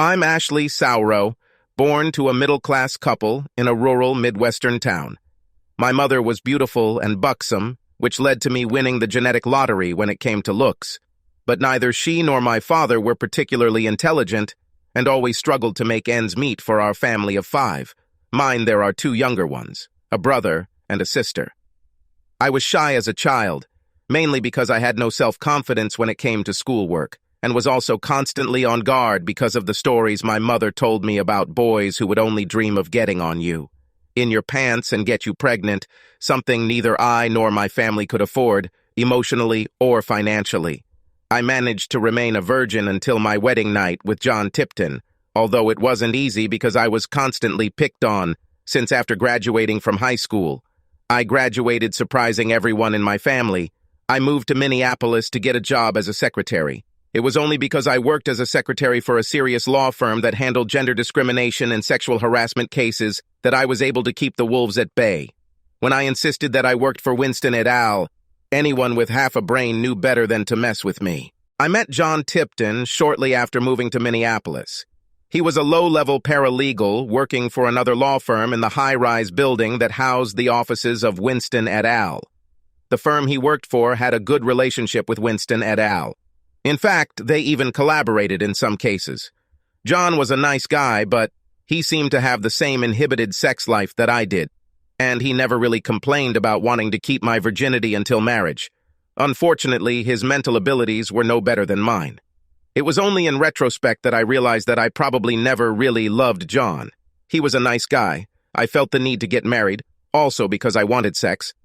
I'm Ashley Sauro, born to a middle-class couple in a rural Midwestern town. My mother was beautiful and buxom, which led to me winning the genetic lottery when it came to looks. But neither she nor my father were particularly intelligent and always struggled to make ends meet for our family of 5. Mine, there are 2 younger ones, a brother and a sister. I was shy as a child, mainly because I had no self-confidence when it came to schoolwork, and was also constantly on guard because of the stories my mother told me about boys who would only dream of getting on you, in your pants and get you pregnant, something neither I nor my family could afford, emotionally or financially. I managed to remain a virgin until my wedding night with John Tipton, although it wasn't easy because I was constantly picked on, since after graduating from high school, I graduated surprising everyone in my family. I moved to Minneapolis to get a job as a secretary. It was only because I worked as a secretary for a serious law firm that handled gender discrimination and sexual harassment cases that I was able to keep the wolves at bay. When I insisted that I worked for Winston et al., anyone with half a brain knew better than to mess with me. I met John Tipton shortly after moving to Minneapolis. He was a low-level paralegal working for another law firm in the high-rise building that housed the offices of Winston et al. The firm he worked for had a good relationship with Winston et al. In fact, they even collaborated in some cases. John was a nice guy, but he seemed to have the same inhibited sex life that I did, and he never really complained about wanting to keep my virginity until marriage. Unfortunately, his mental abilities were no better than mine. It was only in retrospect that I realized that I probably never really loved John. He was a nice guy. I felt the need to get married, also because I wanted sex,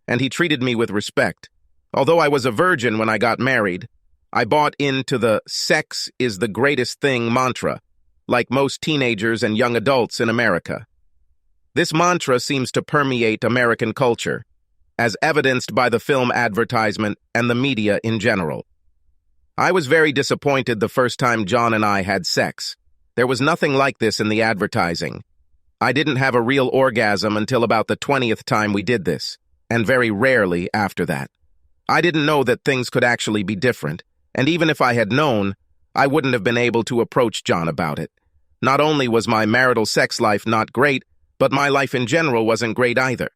and he treated me with respect. Although I was a virgin when I got married, I bought into the sex is the greatest thing mantra, like most teenagers and young adults in America. This mantra seems to permeate American culture, as evidenced by the film advertisement and the media in general. I was very disappointed the first time John and I had sex. There was nothing like this in the advertising. I didn't have a real orgasm until about the 20th time we did this, and very rarely after that. I didn't know that things could actually be different. And even if I had known, I wouldn't have been able to approach John about it. Not only was my marital sex life not great, but my life in general wasn't great either.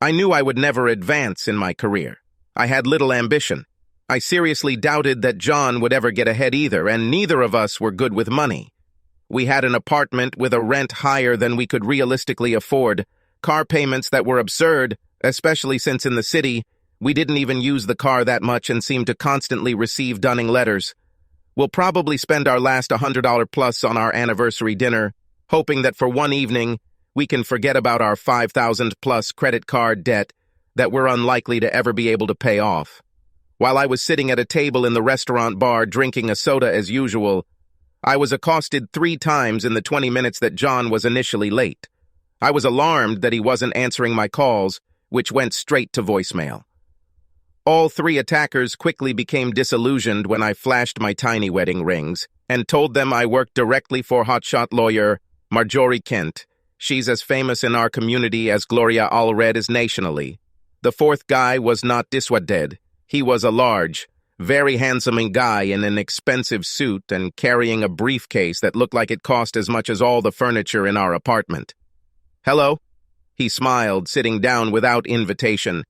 I knew I would never advance in my career. I had little ambition. I seriously doubted that John would ever get ahead either, and neither of us were good with money. We had an apartment with a rent higher than we could realistically afford, car payments that were absurd, especially since in the city, we didn't even use the car that much and seemed to constantly receive dunning letters. We'll probably spend our last $100 plus on our anniversary dinner, hoping that for one evening, we can forget about our $5,000 plus credit card debt that we're unlikely to ever be able to pay off. While I was sitting at a table in the restaurant bar drinking a soda as usual, I was accosted 3 times in the 20 minutes that John was initially late. I was alarmed that he wasn't answering my calls, which went straight to voicemail. All 3 attackers quickly became disillusioned when I flashed my tiny wedding rings and told them I worked directly for hotshot lawyer Marjorie Kent. She's as famous in our community as Gloria Allred is nationally. The 4th guy was not dissuaded. He was a large, very handsome guy in an expensive suit and carrying a briefcase that looked like it cost as much as all the furniture in our apartment. "Hello?" He smiled, sitting down without invitation.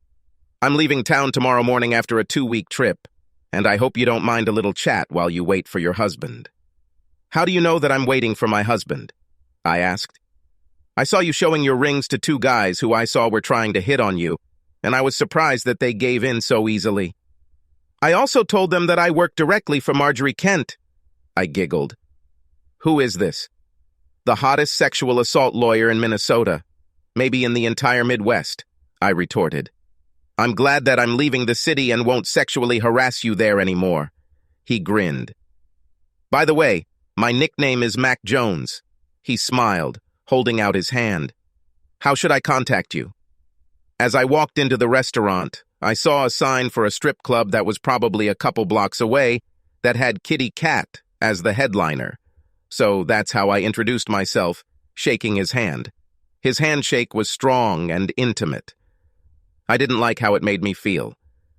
"I'm leaving town tomorrow morning after a 2-week trip, and I hope you don't mind a little chat while you wait for your husband." "How do you know that I'm waiting for my husband?" I asked. "I saw you showing your rings to 2 guys who I saw were trying to hit on you, and I was surprised that they gave in so easily." "I also told them that I worked directly for Marjorie Kent." I giggled. "Who is this?" "The hottest sexual assault lawyer in Minnesota, maybe in the entire Midwest," I retorted. "I'm glad that I'm leaving the city and won't sexually harass you there anymore." He grinned. "By the way, my nickname is Mac Jones." He smiled, holding out his hand. "How should I contact you?" As I walked into the restaurant, I saw a sign for a strip club that was probably a couple blocks away that had Kitty Cat as the headliner. So that's how I introduced myself, shaking his hand. His handshake was strong and intimate. I didn't like how it made me feel.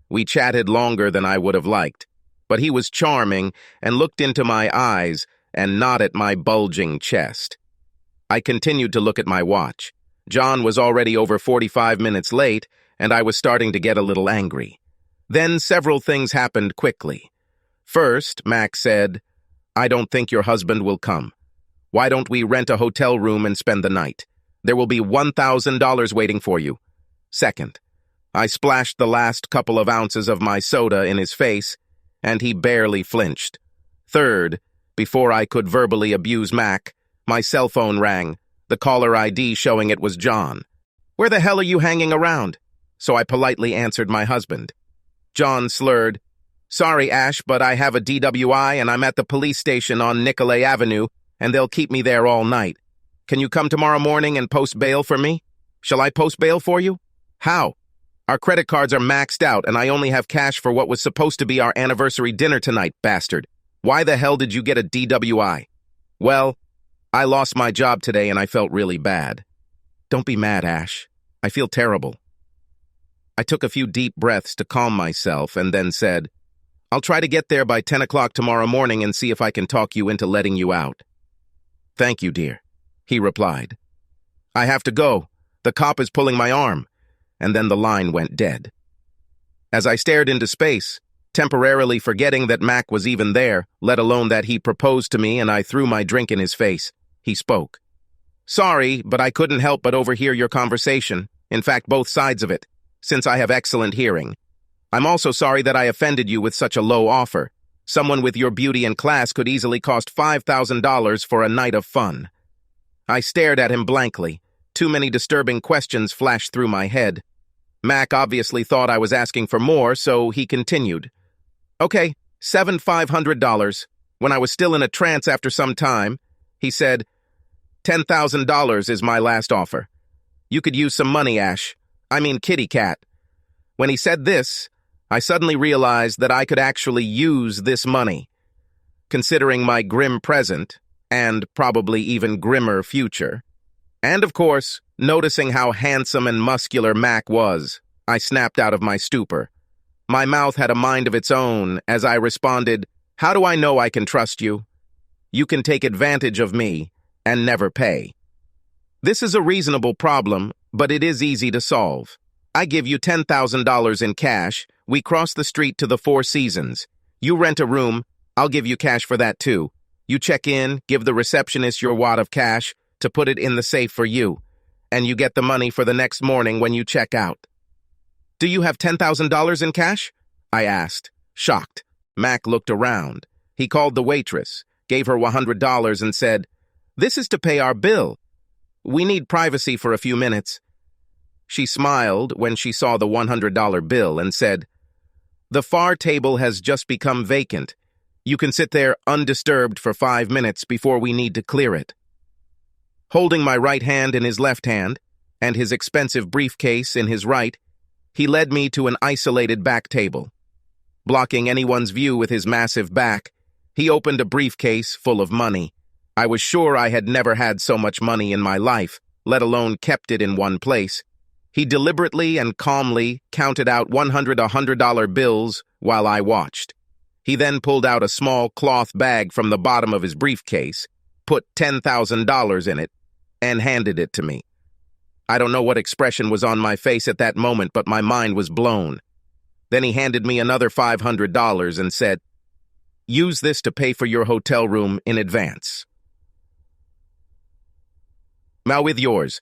We chatted longer than I would have liked, but he was charming and looked into my eyes and not at my bulging chest. I continued to look at my watch. John was already over 45 minutes late, and I was starting to get a little angry. Then several things happened quickly. First, Mac said, "I don't think your husband will come. Why don't we rent a hotel room and spend the night? There will be $1,000 waiting for you." Second, I splashed the last couple of ounces of my soda in his face, and he barely flinched. Third, before I could verbally abuse Mac, my cell phone rang, the caller ID showing it was John. "Where the hell are you hanging around?" So I politely answered my husband. John slurred, "Sorry, Ash, but I have a DWI and I'm at the police station on Nicolay Avenue, and they'll keep me there all night. Can you come tomorrow morning and post bail for me?" "Shall I post bail for you?" "How?" "Our credit cards are maxed out, and I only have cash for what was supposed to be our anniversary dinner tonight, bastard. Why the hell did you get a DWI?" "Well, I lost my job today and I felt really bad." "Don't be mad, Ash. I feel terrible." I took a few deep breaths to calm myself and then said, "I'll try to get there by 10 o'clock tomorrow morning and see if I can talk you into letting you out." "Thank you, dear," he replied. "I have to go. The cop is pulling my arm." And then the line went dead. As I stared into space, temporarily forgetting that Mac was even there, let alone that he proposed to me, and I threw my drink in his face, he spoke. "Sorry, but I couldn't help but overhear your conversation. In fact, both sides of it, since I have excellent hearing. I'm also sorry that I offended you with such a low offer. Someone with your beauty and class could easily cost $5,000 for a night of fun." I stared at him blankly. Too many disturbing questions flashed through my head. Mac obviously thought I was asking for more, so he continued. "Okay, $7,500. When I was still in a trance after some time, he said, $10,000 is my last offer. You could use some money, Ash. I mean kitty cat." When he said this, I suddenly realized that I could actually use this money. Considering my grim present, and probably even grimmer future, and of course, noticing how handsome and muscular Mac was, I snapped out of my stupor. My mouth had a mind of its own as I responded, "How do I know I can trust you? You can take advantage of me and never pay. This is a reasonable problem, but it is easy to solve. I give you $10,000 in cash. We cross the street to the Four Seasons. You rent a room. I'll give you cash for that too. You check in, give the receptionist your wad of cash to put it in the safe for you, and you get the money for the next morning when you check out." "Do you have $10,000 in cash?" I asked, shocked. Mac looked around. He called the waitress, gave her $100 and said, "This is to pay our bill. We need privacy for a few minutes." She smiled when she saw the $100 bill and said, "The far table has just become vacant. You can sit there undisturbed for 5 minutes before we need to clear it." Holding my right hand in his left hand, and his expensive briefcase in his right, he led me to an isolated back table. Blocking anyone's view with his massive back, he opened a briefcase full of money. I was sure I had never had so much money in my life, let alone kept it in one place. He deliberately and calmly counted out $100 bills while I watched. He then pulled out a small cloth bag from the bottom of his briefcase, put $10,000 in it, and handed it to me. I don't know what expression was on my face at that moment, but my mind was blown. Then he handed me another $500 and said, "Use this to pay for your hotel room in advance. Now with yours.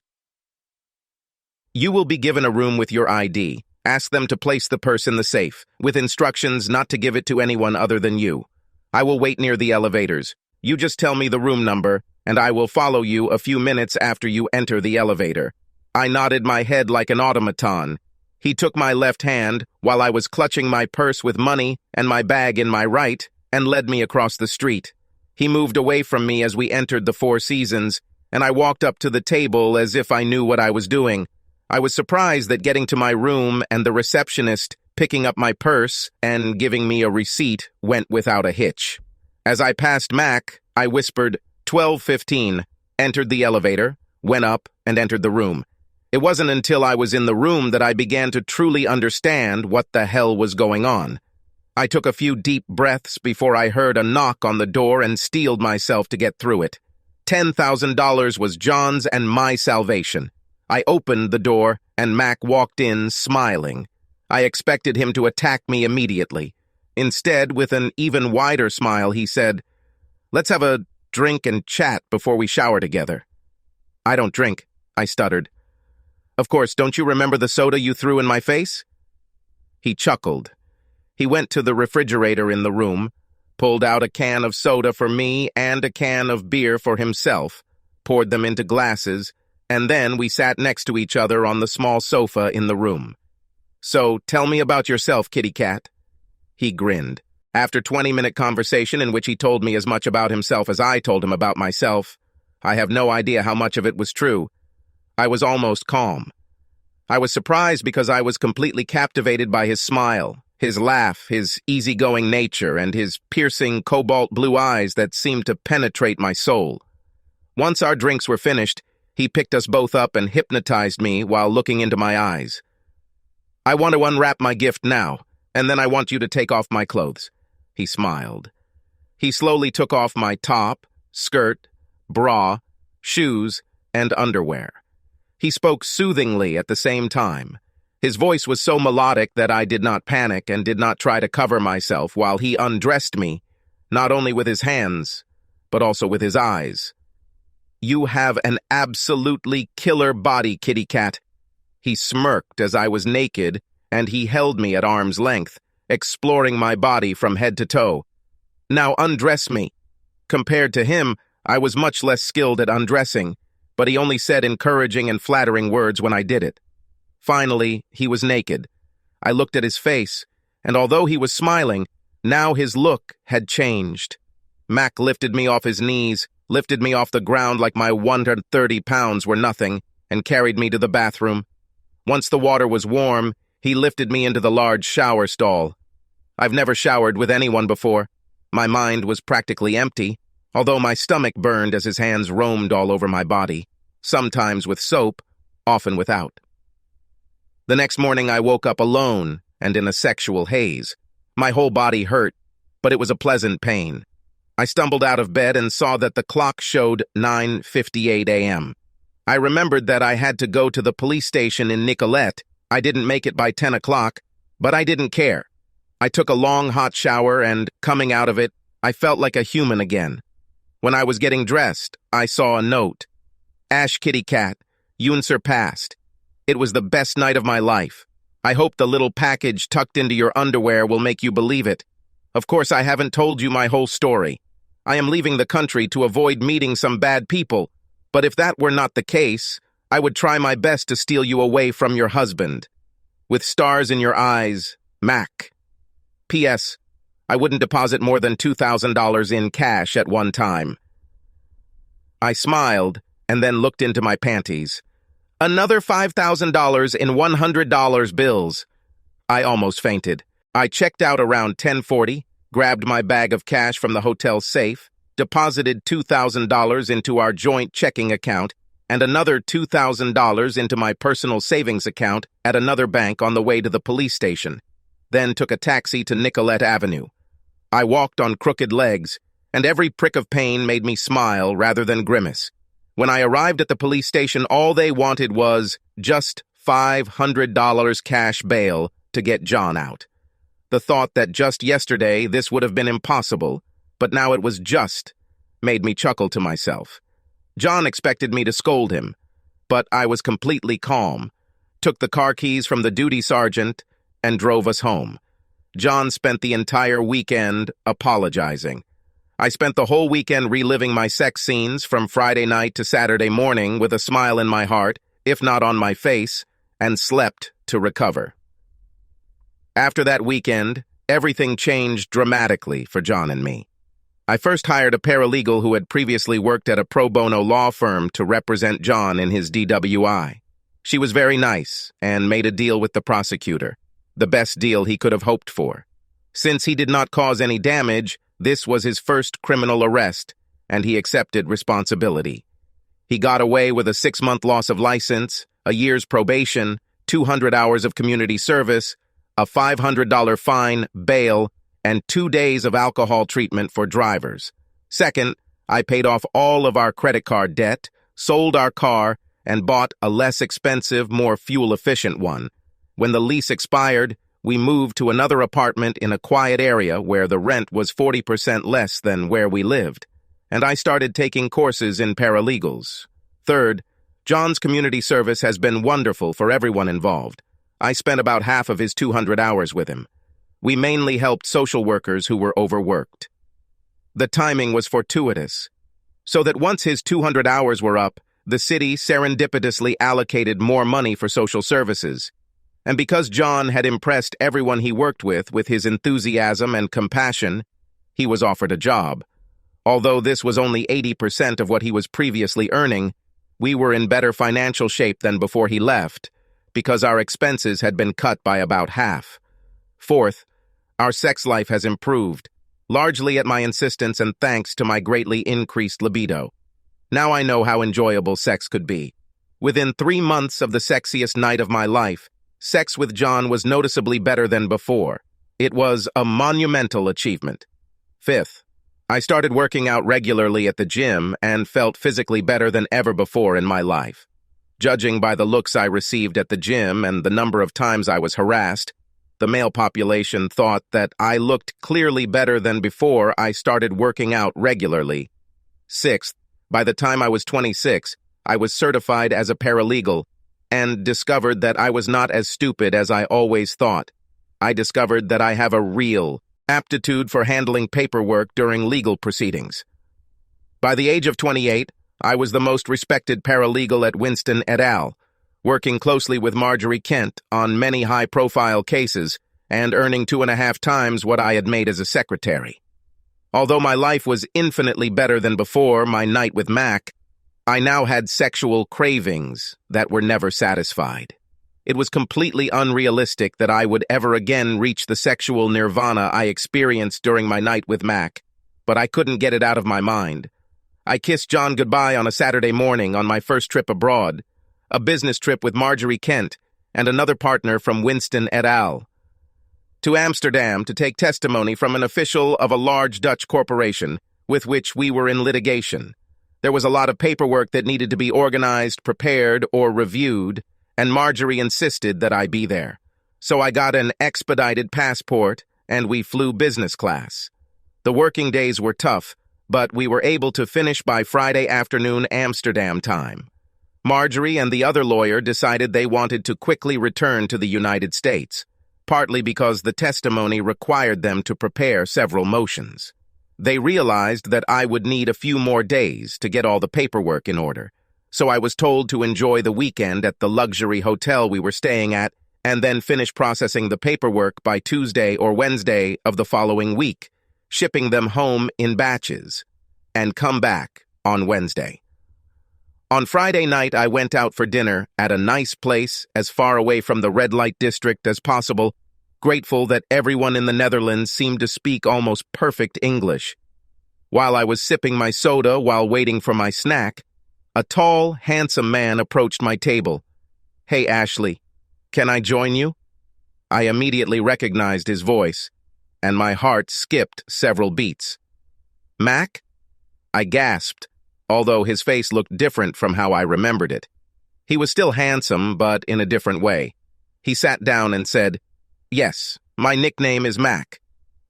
You will be given a room with your ID. Ask them to place the purse in the safe, with instructions not to give it to anyone other than you. I will wait near the elevators. You just tell me the room number, and I will follow you a few minutes after you enter the elevator." I nodded my head like an automaton. He took my left hand, while I was clutching my purse with money and my bag in my right, and led me across the street. He moved away from me as we entered the Four Seasons, and I walked up to the table as if I knew what I was doing. I was surprised that getting to my room and the receptionist picking up my purse and giving me a receipt went without a hitch. As I passed Mac, I whispered, 12:15, entered the elevator, went up, and entered the room. It wasn't until I was in the room that I began to truly understand what the hell was going on. I took a few deep breaths before I heard a knock on the door and steeled myself to get through it. $10,000 was John's and my salvation. I opened the door, and Mac walked in, smiling. I expected him to attack me immediately. Instead, with an even wider smile, he said, "Let's have a drink and chat before we shower together." "I don't drink," I stuttered. "Of course, don't you remember the soda you threw in my face?" He chuckled. He went to the refrigerator in the room, pulled out a can of soda for me and a can of beer for himself, poured them into glasses, and then we sat next to each other on the small sofa in the room. "So, tell me about yourself, kitty cat." He grinned. After 20-minute conversation in which he told me as much about himself as I told him about myself, I have no idea how much of it was true, I was almost calm. I was surprised because I was completely captivated by his smile, his laugh, his easygoing nature, and his piercing cobalt blue eyes that seemed to penetrate my soul. Once our drinks were finished, he picked us both up and hypnotized me while looking into my eyes. "I want to unwrap my gift now, and then I want you to take off my clothes." He smiled. He slowly took off my top, skirt, bra, shoes, and underwear. He spoke soothingly at the same time. His voice was so melodic that I did not panic and did not try to cover myself while he undressed me, not only with his hands, but also with his eyes. "You have an absolutely killer body, kitty cat." He smirked as I was naked, and he held me at arm's length, exploring my body from head to toe. "Now undress me." Compared to him, I was much less skilled at undressing, but he only said encouraging and flattering words when I did it. Finally, he was naked. I looked at his face, and although he was smiling, now his look had changed. Mac lifted me off his knees, lifted me off the ground like my 130 pounds were nothing, and carried me to the bathroom. Once the water was warm, he lifted me into the large shower stall. I've never showered with anyone before. My mind was practically empty, although my stomach burned as his hands roamed all over my body, sometimes with soap, often without. The next morning I woke up alone and in a sexual haze. My whole body hurt, but it was a pleasant pain. I stumbled out of bed and saw that the clock showed 9:58 a.m. I remembered that I had to go to the police station in Nicolette. I didn't make it by 10 o'clock, but I didn't care. I took a long hot shower and, coming out of it, I felt like a human again. When I was getting dressed, I saw a note. "Ash kitty cat, youn surpassed. It was the best night of my life. I hope the little package tucked into your underwear will make you believe it. Of course, I haven't told you my whole story. I am leaving the country to avoid meeting some bad people, but if that were not the case, I would try my best to steal you away from your husband. With stars in your eyes, Mac. P.S. I wouldn't deposit more than $2,000 in cash at one time." I smiled and then looked into my panties. Another $5,000 in $100 bills. I almost fainted. I checked out around 10:40, grabbed my bag of cash from the hotel safe, deposited $2,000 into our joint checking account, and another $2,000 into my personal savings account at another bank on the way to the police station, then took a taxi to Nicolette Avenue. I walked on crooked legs, and every prick of pain made me smile rather than grimace. When I arrived at the police station, all they wanted was just $500 cash bail to get John out. The thought that just yesterday this would have been impossible, but now it was just, made me chuckle to myself. John expected me to scold him, but I was completely calm, took the car keys from the duty sergeant, and drove us home. John spent the entire weekend apologizing. I spent the whole weekend reliving my sex scenes from Friday night to Saturday morning with a smile in my heart, if not on my face, and slept to recover. After that weekend, everything changed dramatically for John and me. I first hired a paralegal who had previously worked at a pro bono law firm to represent John in his DWI. She was very nice and made a deal with the prosecutor, the best deal he could have hoped for. Since he did not cause any damage, this was his first criminal arrest, and he accepted responsibility. He got away with a 6-month loss of license, a year's probation, 200 hours of community service, a $500 fine, bail, and 2 days of alcohol treatment for drivers. Second, I paid off all of our credit card debt, sold our car, and bought a less expensive, more fuel-efficient one. When the lease expired, we moved to another apartment in a quiet area where the rent was 40% less than where we lived, and I started taking courses in paralegals. Third, John's community service has been wonderful for everyone involved. I spent about half of his 200 hours with him. We mainly helped social workers who were overworked. The timing was fortuitous, so that once his 200 hours were up, the city serendipitously allocated more money for social services. And because John had impressed everyone he worked with his enthusiasm and compassion, he was offered a job. Although this was only 80% of what he was previously earning, we were in better financial shape than before he left, because our expenses had been cut by about half. Fourth, our sex life has improved, largely at my insistence and thanks to my greatly increased libido. Now I know how enjoyable sex could be. Within 3 months of the sexiest night of my life, sex with John was noticeably better than before. It was a monumental achievement. Fifth, I started working out regularly at the gym and felt physically better than ever before in my life. Judging by the looks I received at the gym and the number of times I was harassed, the male population thought that I looked clearly better than before I started working out regularly. Sixth, by the time I was 26, I was certified as a paralegal and discovered that I was not as stupid as I always thought. I discovered that I have a real aptitude for handling paperwork during legal proceedings. By the age of 28, I was the most respected paralegal at Winston et al., working closely with Marjorie Kent on many high-profile cases and earning 2.5 times what I had made as a secretary. Although my life was infinitely better than before my night with Mac, I now had sexual cravings that were never satisfied. It was completely unrealistic that I would ever again reach the sexual nirvana I experienced during my night with Mac, but I couldn't get it out of my mind. I kissed John goodbye on a Saturday morning on my first trip abroad, a business trip with Marjorie Kent and another partner from Winston et al., to Amsterdam to take testimony from an official of a large Dutch corporation with which we were in litigation. There was a lot of paperwork that needed to be organized, prepared, or reviewed, and Marjorie insisted that I be there. So I got an expedited passport, and we flew business class. The working days were tough, but we were able to finish by Friday afternoon Amsterdam time. Marjorie and the other lawyer decided they wanted to quickly return to the United States, partly because the testimony required them to prepare several motions. They realized that I would need a few more days to get all the paperwork in order, so I was told to enjoy the weekend at the luxury hotel we were staying at and then finish processing the paperwork by Tuesday or Wednesday of the following week, shipping them home in batches, and come back on Wednesday. On Friday night, I went out for dinner at a nice place as far away from the red light district as possible, grateful that everyone in the Netherlands seemed to speak almost perfect English. While I was sipping my soda while waiting for my snack, a tall, handsome man approached my table. "Hey, Ashley, can I join you?" I immediately recognized his voice, and my heart skipped several beats. "Mac?" I gasped, although his face looked different from how I remembered it. He was still handsome, but in a different way. He sat down and said, "Yes, my nickname is Mac,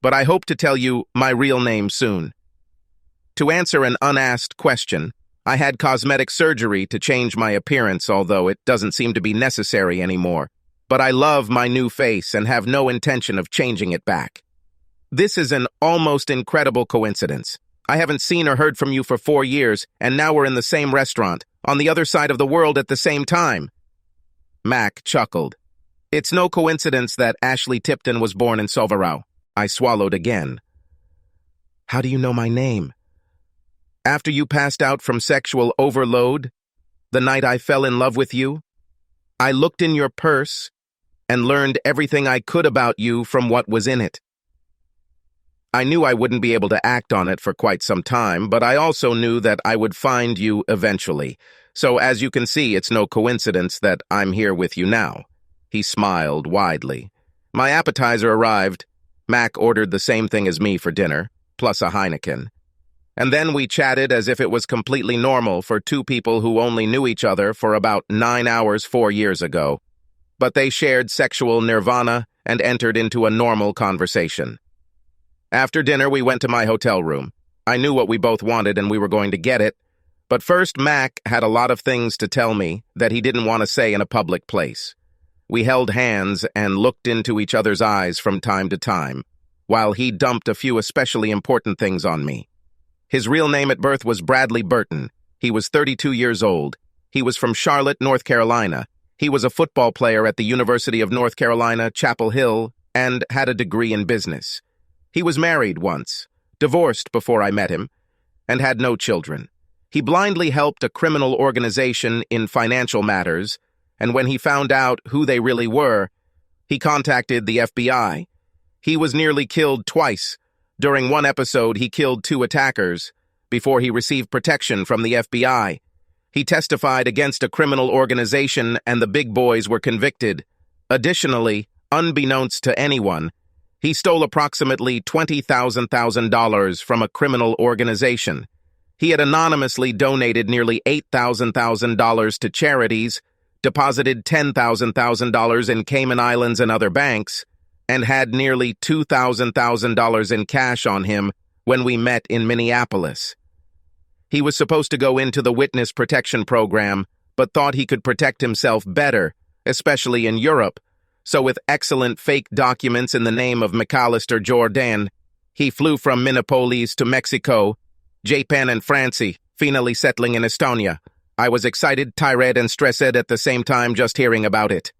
but I hope to tell you my real name soon." To answer an unasked question, I had cosmetic surgery to change my appearance, although it doesn't seem to be necessary anymore. But I love my new face and have no intention of changing it back. This is an almost incredible coincidence. I haven't seen or heard from you for 4 years, and now we're in the same restaurant, on the other side of the world at the same time. Mac chuckled. "It's no coincidence that Ashley Tipton was born in Sovarau." I swallowed again. "How do you know my name?" "After you passed out from sexual overload, the night I fell in love with you, I looked in your purse and learned everything I could about you from what was in it. I knew I wouldn't be able to act on it for quite some time, but I also knew that I would find you eventually. So as you can see, it's no coincidence that I'm here with you now." He smiled widely. "My appetizer arrived. Mac ordered the same thing as me for dinner, plus a Heineken. And then we chatted as if it was completely normal for two people who only knew each other for about 9 hours 4 years ago. But they shared sexual nirvana and entered into a normal conversation. After dinner, we went to my hotel room. I knew what we both wanted and we were going to get it, but first Mac had a lot of things to tell me that he didn't want to say in a public place. We held hands and looked into each other's eyes from time to time, while he dumped a few especially important things on me. His real name at birth was Bradley Burton. He was 32 years old. He was from Charlotte, North Carolina. He was a football player at the University of North Carolina, Chapel Hill, and had a degree in business. He was married once, divorced before I met him, and had no children. He blindly helped a criminal organization in financial matters, and when he found out who they really were, he contacted the FBI. He was nearly killed twice. During one episode, he killed 2 attackers before he received protection from the FBI. He testified against a criminal organization and the big boys were convicted. Additionally, unbeknownst to anyone, he stole approximately $20,000 from a criminal organization. He had anonymously donated nearly $8,000 to charities, deposited $10,000 in Cayman Islands and other banks, and had nearly $2,000 in cash on him when we met in Minneapolis. He was supposed to go into the witness protection program, but thought he could protect himself better, especially in Europe. So with excellent fake documents in the name of McAllister Jordan, he flew from Minneapolis to Mexico, Japan and France, finally settling in Estonia. I was excited, tired, and stressed at the same time just hearing about it.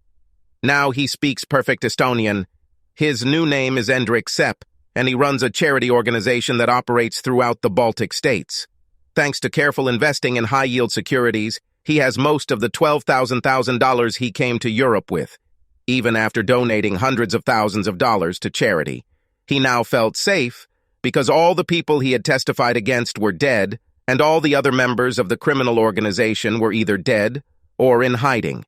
Now he speaks perfect Estonian. His new name is Hendrik Sepp, and he runs a charity organization that operates throughout the Baltic states. Thanks to careful investing in high-yield securities, he has most of the $12,000 he came to Europe with, even after donating hundreds of thousands of dollars to charity. He now felt safe because all the people he had testified against were dead, and all the other members of the criminal organization were either dead or in hiding.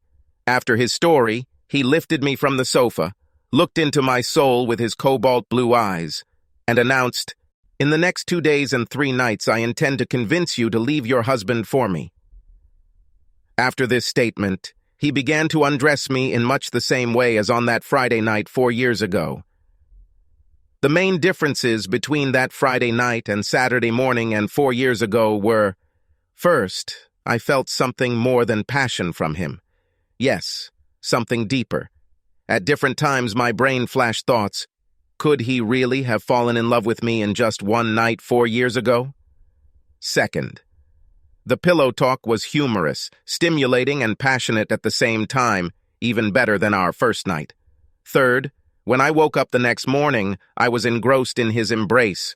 After his story, he lifted me from the sofa, looked into my soul with his cobalt blue eyes, and announced, "In the next 2 days and 3 nights, I intend to convince you to leave your husband for me." After this statement, he began to undress me in much the same way as on that Friday night 4 years ago. The main differences between that Friday night and Saturday morning and 4 years ago were, first, I felt something more than passion from him. Yes, something deeper. At different times, my brain flashed thoughts. Could he really have fallen in love with me in just one night 4 years ago? Second, the pillow talk was humorous, stimulating, and passionate at the same time, even better than our first night. Third, when I woke up the next morning, I was engrossed in his embrace.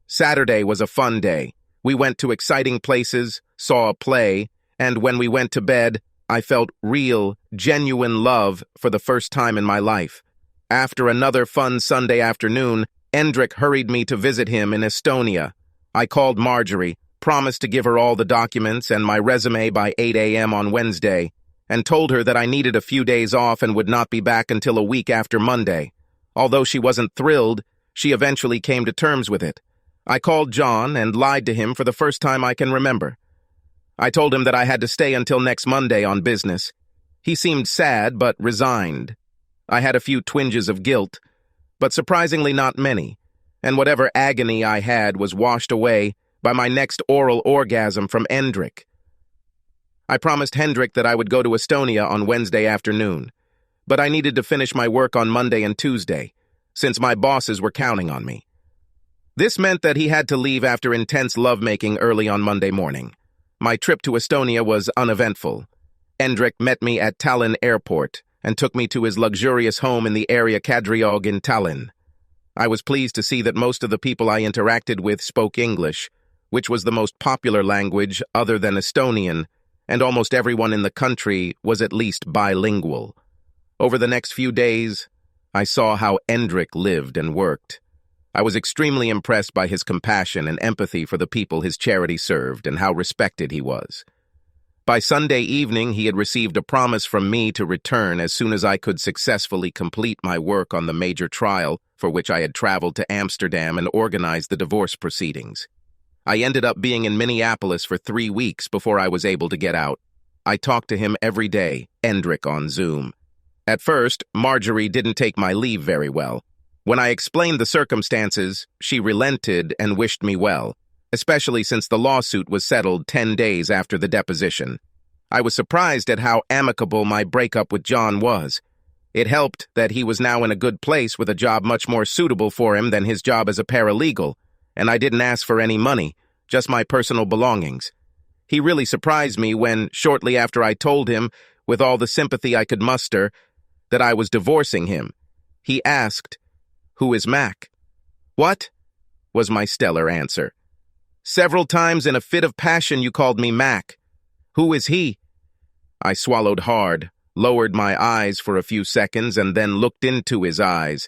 Saturday was a fun day. We went to exciting places, saw a play, and when we went to bed, I felt real, genuine love for the first time in my life. After another fun Sunday afternoon, Hendrik hurried me to visit him in Estonia. I called Marjorie, promised to give her all the documents and my resume by 8 a.m. on Wednesday, and told her that I needed a few days off and would not be back until a week after Monday. Although she wasn't thrilled, she eventually came to terms with it. I called John and lied to him for the first time I can remember. I told him that I had to stay until next Monday on business. He seemed sad but resigned. I had a few twinges of guilt, but surprisingly not many, and whatever agony I had was washed away by my next oral orgasm from Hendrik. I promised Hendrik that I would go to Estonia on Wednesday afternoon, but I needed to finish my work on Monday and Tuesday, since my bosses were counting on me. This meant that he had to leave after intense lovemaking early on Monday morning. My trip to Estonia was uneventful. Hendrik met me at Tallinn Airport and took me to his luxurious home in the area Kadriorg in Tallinn. I was pleased to see that most of the people I interacted with spoke English, which was the most popular language other than Estonian, and almost everyone in the country was at least bilingual. Over the next few days, I saw how Hendrik lived and worked. I was extremely impressed by his compassion and empathy for the people his charity served and how respected he was. By Sunday evening, he had received a promise from me to return as soon as I could successfully complete my work on the major trial for which I had traveled to Amsterdam and organized the divorce proceedings. I ended up being in Minneapolis for 3 weeks before I was able to get out. I talked to him every day, Endrick on Zoom. At first, Marjorie didn't take my leave very well. When I explained the circumstances, she relented and wished me well, especially since the lawsuit was settled 10 days after the deposition. I was surprised at how amicable my breakup with John was. It helped that he was now in a good place with a job much more suitable for him than his job as a paralegal, and I didn't ask for any money, just my personal belongings. He really surprised me when, shortly after I told him, with all the sympathy I could muster, that I was divorcing him, he asked, "Who is Mac?" "What?" was my stellar answer. "Several times in a fit of passion you called me Mac. Who is he?" I swallowed hard, lowered my eyes for a few seconds, and then looked into his eyes.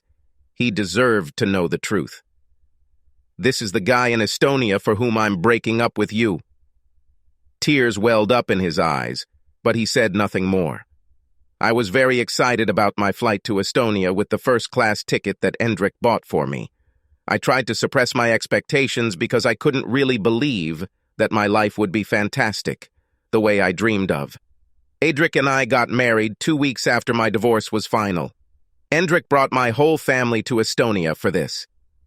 He deserved to know the truth. "This is the guy in Estonia for whom I'm breaking up with you." Tears welled up in his eyes, but he said nothing more. I was very excited about my flight to Estonia with the first-class ticket that Endrick bought for me. I tried to suppress my expectations because I couldn't really believe that my life would be fantastic, the way I dreamed of. Endrick and I got married 2 weeks after my divorce was final. Endrick brought my whole family to Estonia for this.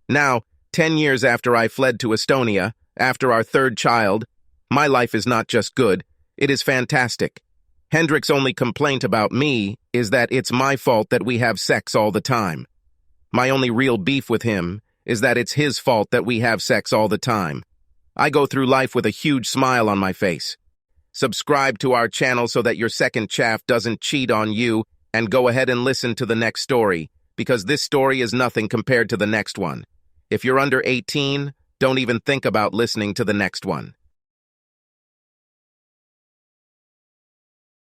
Now, 10 years after I fled to Estonia, after our third child, my life is not just good, it is fantastic. Hendrick's only complaint about me is that it's my fault that we have sex all the time. My only real beef with him is that it's his fault that we have sex all the time. I go through life with a huge smile on my face. Subscribe to our channel so that your second chaff doesn't cheat on you, and go ahead and listen to the next story, because this story is nothing compared to the next one. If you're under 18, don't even think about listening to the next one.